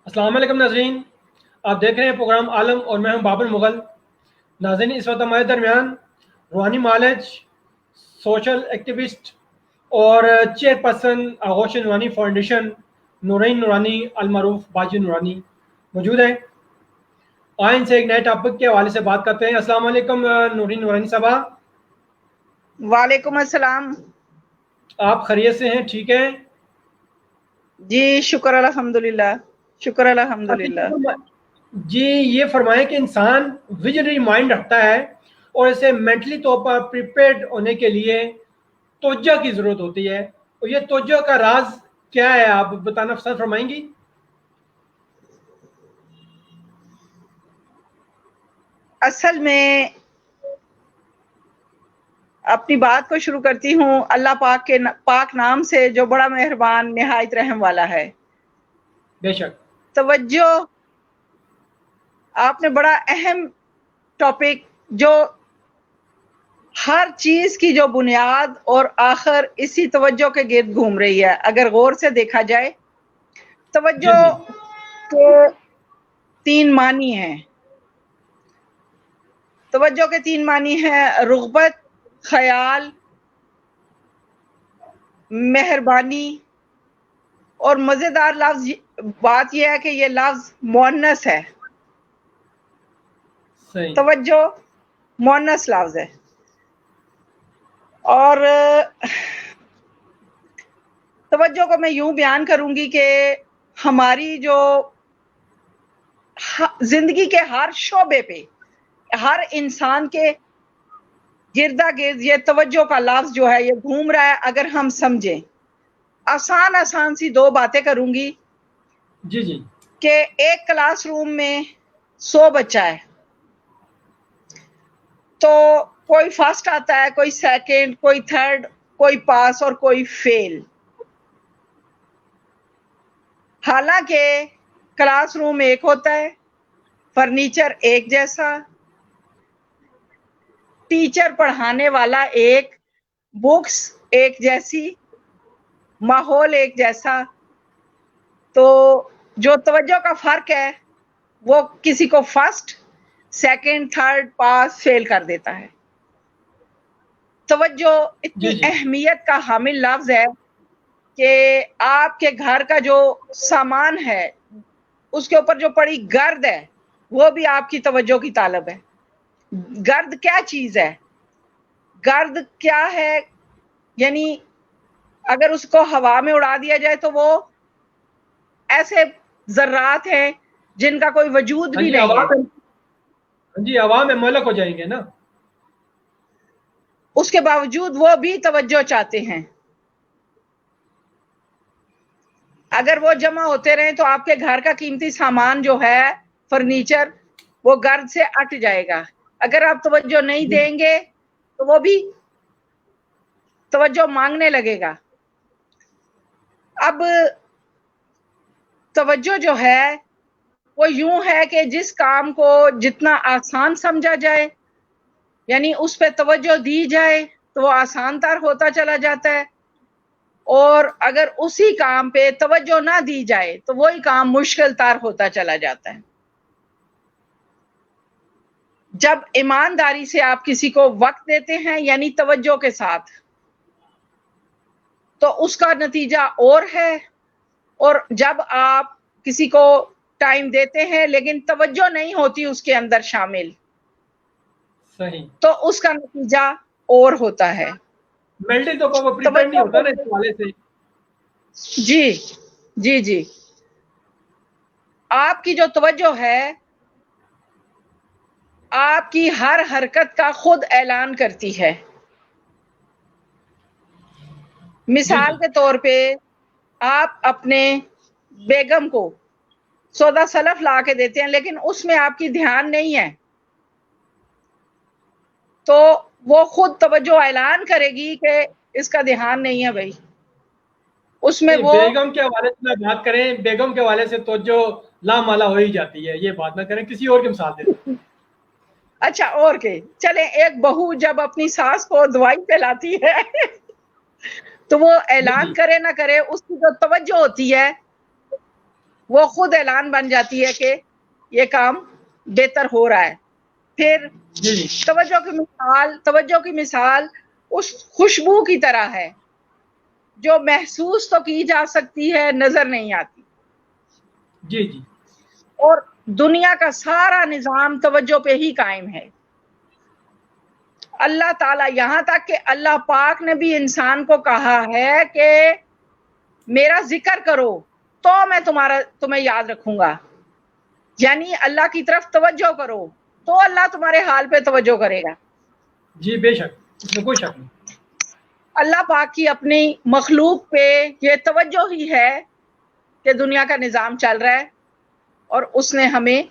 अस्सलाम वालेकुम नाज़रीन, आप देख रहे हैं प्रोग्राम आलम और मैं हूं बाबर मुगल। नाज़रीन, इस वक्त हमारे दरमियान रूहानी मालिज, सोशल एक्टिविस्ट और चेयरपर्सन आगोश नूरानी फाउंडेशन नूरैन नूरानी अलमारूफ बाजी नूरानी मौजूद है। आए इनसे एक नए टॉपिक के हवाले से बात करते हैं। अस्सलाम वालेकुम नूरैन नूरानी साहबा, वालेकुम अस्सलाम। आप खैरियत से हैं? ठीक हैं? जी शुक्र अल्हम्दुलिल्लाह, शुक्र अल्हम्दुलिल्लाह। जी, ये फरमाएं कि इंसान विजनरी माइंड रखता है और इसे मेंटली तौर पर प्रिपेयर्ड होने के लिए तवज्जो की ज़रूरत होती है, और ये तवज्जो का राज क्या है, आप बताना पसंद फरमाएंगी? असल में अपनी बात को शुरू करती हूँ अल्लाह पाक के पाक नाम से जो बड़ा मेहरबान निहायत रहम वाला है। बेशक। तवज्जो, आपने बड़ा अहम टॉपिक, जो हर चीज की जो बुनियाद और आखिर इसी तवज्जो के गिर्द घूम रही है। अगर गौर से देखा जाए, जी तवज्जो जी। के तीन मानी हैं। तवज्जो के तीन मानी हैं: रुग़बत, ख्याल, मेहरबानी। और मजेदार लफ्ज बात यह है कि ये लफ्ज मुअन्नस है। सही। तवज्जो मुअन्नस लफ्ज है। और तवज्जो को मैं यूं बयान करूंगी कि हमारी जो जिंदगी के हर शोबे पे, हर इंसान के गिरदा गिर्द ये तवज्जो का लफ्ज जो है ये घूम रहा है। अगर हम समझें, आसान आसान सी दो बातें करूंगी जी जी। कि एक क्लासरूम में 100 बच्चा है, तो कोई फर्स्ट आता है, कोई सेकंड, कोई थर्ड, कोई पास और कोई फेल। हालांकि क्लासरूम एक होता है, फर्नीचर एक जैसा, टीचर पढ़ाने वाला एक, बुक्स एक जैसी, माहौल एक जैसा। तो जो तवज्जो का फर्क है वो किसी को फर्स्ट, सेकंड, थर्ड, पास, फेल कर देता है। तवज्जो जी इतनी जी। अहमियत का हामिल लफ्ज है कि आपके घर का जो सामान है उसके ऊपर जो पड़ी गर्द है वो भी आपकी तवज्जो की तालब है। गर्द क्या चीज है? गर्द क्या है? यानी अगर उसको हवा में उड़ा दिया जाए तो वो ऐसे जर्रात हैं जिनका कोई वजूद हाँ भी जी, नहीं है। हाँ जी, हवा में मलक हो जाएंगे ना। उसके बावजूद वो भी तवज्जो चाहते हैं। अगर वो जमा होते रहे तो आपके घर का कीमती सामान जो है, फर्नीचर, वो गर्द से अट जाएगा। अगर आप तवज्जो नहीं जी देंगे तो वो भी तवज्जो मांगने लगेगा। अब तवज्जो जो है वो यूं है कि जिस काम को जितना आसान समझा जाए, यानी उस पर तवज्जो दी जाए, तो वो आसान तर होता चला जाता है। और अगर उसी काम पे तवज्जो ना दी जाए तो वही काम मुश्किल तर होता चला जाता है। जब ईमानदारी से आप किसी को वक्त देते हैं, यानी तवज्जो के साथ, तो उसका नतीजा और है। और जब आप किसी को टाइम देते हैं लेकिन तवज्जो नहीं होती उसके अंदर शामिल, सही। तो उसका नतीजा और होता है। मेंटली तो वो प्रिपेयर नहीं तवज्जो होता ना इस को, हवाले से। जी जी जी, आपकी जो तवज्जो है आपकी हर हरकत का खुद ऐलान करती है। जी मिसाल जी। के तौर पे, आप अपने बेगम को सौदा सलफ ला के देते हैं लेकिन उसमें आपकी ध्यान नहीं है, तो वो खुद तवज्जो ऐलान करेगी कि इसका ध्यान नहीं है भाई, उसमें नहीं, वो। बेगम के हवाले से ना बात करें, बेगम के हवाले से तो जो लामाला हो ही जाती है, ये बात ना करें, किसी और की मिसाल दे दें। अच्छा, और के चले, एक बहू जब अपनी सास को दवाई पिलाती है तो वो जी ऐलान जी। करे ना करे, उसकी जो तवज्जो होती है وہ خود اعلان بن جاتی ہے کہ یہ کام بہتر ہو رہا ہے. پھر جی جی توجہ کی مثال اس خوشبو کی طرح ہے جو محسوس تو کی جا سکتی ہے، نظر نہیں آتی. جی جی اور دنیا کا سارا نظام توجہ پہ ہی قائم ہے. اللہ تعالیٰ، یہاں تک کہ اللہ پاک نے بھی انسان کو کہا ہے کہ میرا ذکر کرو تو میں تمہیں یاد رکھوں گا. یعنی اللہ کی طرف توجہ کرو تو اللہ تمہارے حال پہ توجہ کرے گا. جی بے شک، اس میں کوئی شک نہیں. اللہ پاک کی اپنی مخلوق پہ یہ توجہ ہی ہے کہ دنیا کا نظام چل رہا ہے اور اس نے ہمیں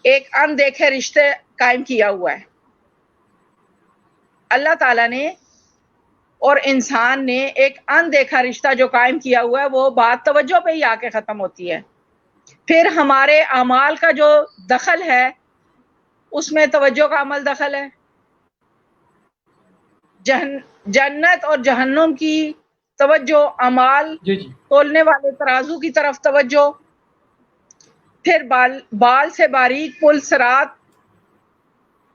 ایک اندیکھے رشتے قائم کیا ہوا ہے. اللہ تعالیٰ نے اور انسان نے ایک اندیکھا رشتہ جو قائم کیا ہوا ہے، وہ بات توجہ پہ ہی آ کے ختم ہوتی ہے. پھر ہمارے اعمال کا جو دخل ہے اس میں توجہ کا عمل دخل ہے. جنت اور جہنم کی توجہ، اعمال جی جی تولنے والے ترازو کی طرف توجہ، پھر بال سے باریک پل صراط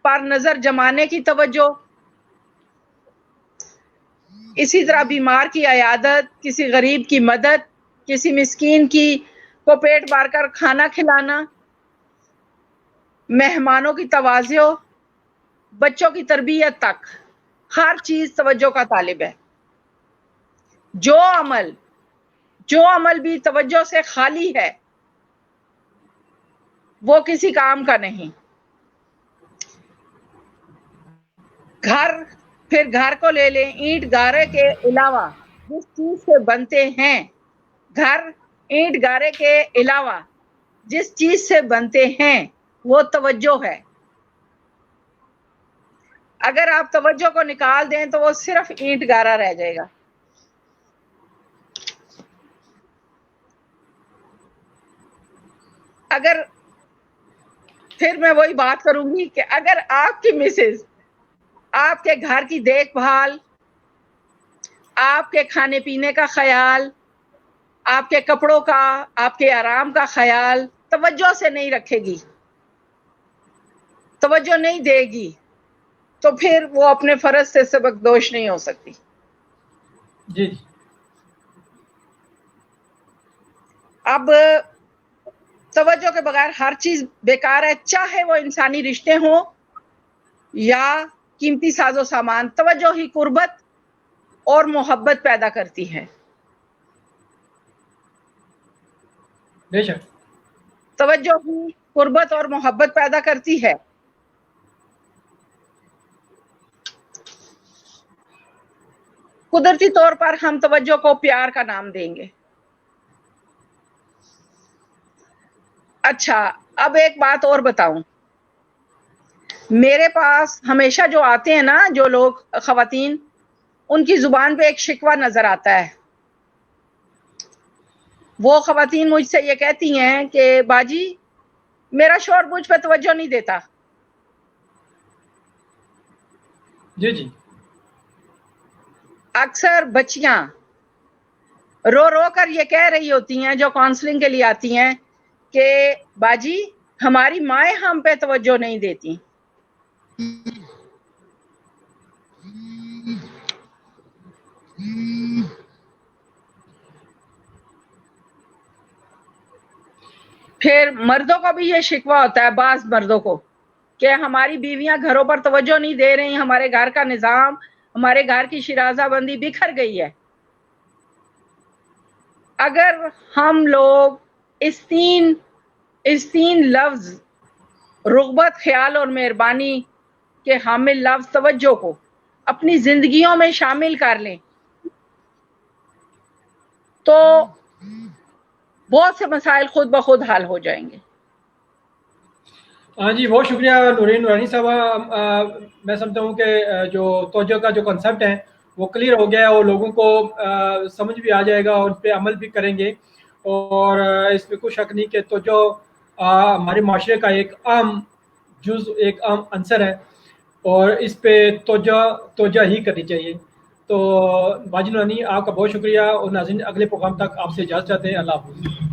پر نظر جمانے کی توجہ، اسی طرح بیمار کی عیادت، کسی غریب کی مدد، کسی مسکین کو پیٹ بھر کر کھانا کھلانا، مہمانوں کی توازیع، بچوں کی تربیت تک ہر چیز توجہ کا طالب ہے. جو عمل بھی توجہ سے خالی ہے وہ کسی کام کا نہیں. گھر کو لے لیں. اینٹ گارے کے علاوہ جس چیز سے بنتے ہیں، اینٹ گارے کے علاوہ جس چیز سے بنتے ہیں وہ توجہ ہے. اگر آپ توجہ کو نکال دیں تو وہ صرف اینٹ گارا رہ جائے گا. پھر میں وہی بات کروں گی کہ اگر آپ کی مسز آپ کے گھر کی دیکھ بھال، آپ کے کھانے پینے کا خیال، آپ کے کپڑوں کا، آپ کے آرام کا خیال توجہ سے نہیں رکھے گی، توجہ نہیں دے گی، تو پھر وہ اپنے فرض سے سبکدوش نہیں ہو سکتی. جی جی اب توجہ کے بغیر ہر چیز بیکار ہے، چاہے وہ انسانی رشتے ہوں یا قیمتی ساز و سامان. توجہ ہی قربت اور محبت پیدا کرتی ہے. بے شک. توجہ ہی قربت اور محبت پیدا کرتی ہے. قدرتی طور پر ہم توجہ کو پیار کا نام دیں گے. اچھا، اب ایک بات اور بتاؤں. میرے پاس ہمیشہ جو آتے ہیں نا، جو لوگ خواتین، ان کی زبان پہ ایک شکوہ نظر آتا ہے. وہ خواتین مجھ سے یہ کہتی ہیں کہ باجی میرا شوہر مجھ پہ توجہ نہیں دیتا. جی جی اکثر بچیاں رو رو کر یہ کہہ رہی ہوتی ہیں جو کاؤنسلنگ کے لیے آتی ہیں کہ باجی ہماری مائیں ہم پہ توجہ نہیں دیتی. پھر مردوں کو بھی یہ شکوہ ہوتا ہے، بعض مردوں کو، کہ ہماری بیویاں گھروں پر توجہ نہیں دے رہی، ہمارے گھر کا نظام، ہمارے گھر کی شیرازہ بندی بکھر گئی ہے. اگر ہم لوگ اس تین لفظ رغبت، خیال اور مہربانی کے حامل لفظ توجہ کو اپنی زندگیوں میں شامل کر لیں تو بہت سے مسائل خود بخود حل ہو جائیں گے. ہاں جی، بہت شکریہ نورین نورانی صاحبہ. میں سمجھتا ہوں کہ جو توجہ کا جو کنسیپٹ ہے وہ کلیئر ہو گیا ہے اور لوگوں کو سمجھ بھی آ جائے گا اور اس پہ عمل بھی کریں گے. اور اس میں کوئی شک نہیں کہ توجہ ہمارے معاشرے کا ایک عام جز، ایک عام عنصر ہے اور اس پہ توجہ ہی کرنی چاہیے. تو باجی نورانی، آپ کا بہت شکریہ. اور ناظرین، اگلے پروگرام تک آپ سے اجازت چاہتے ہیں. اللہ حافظ.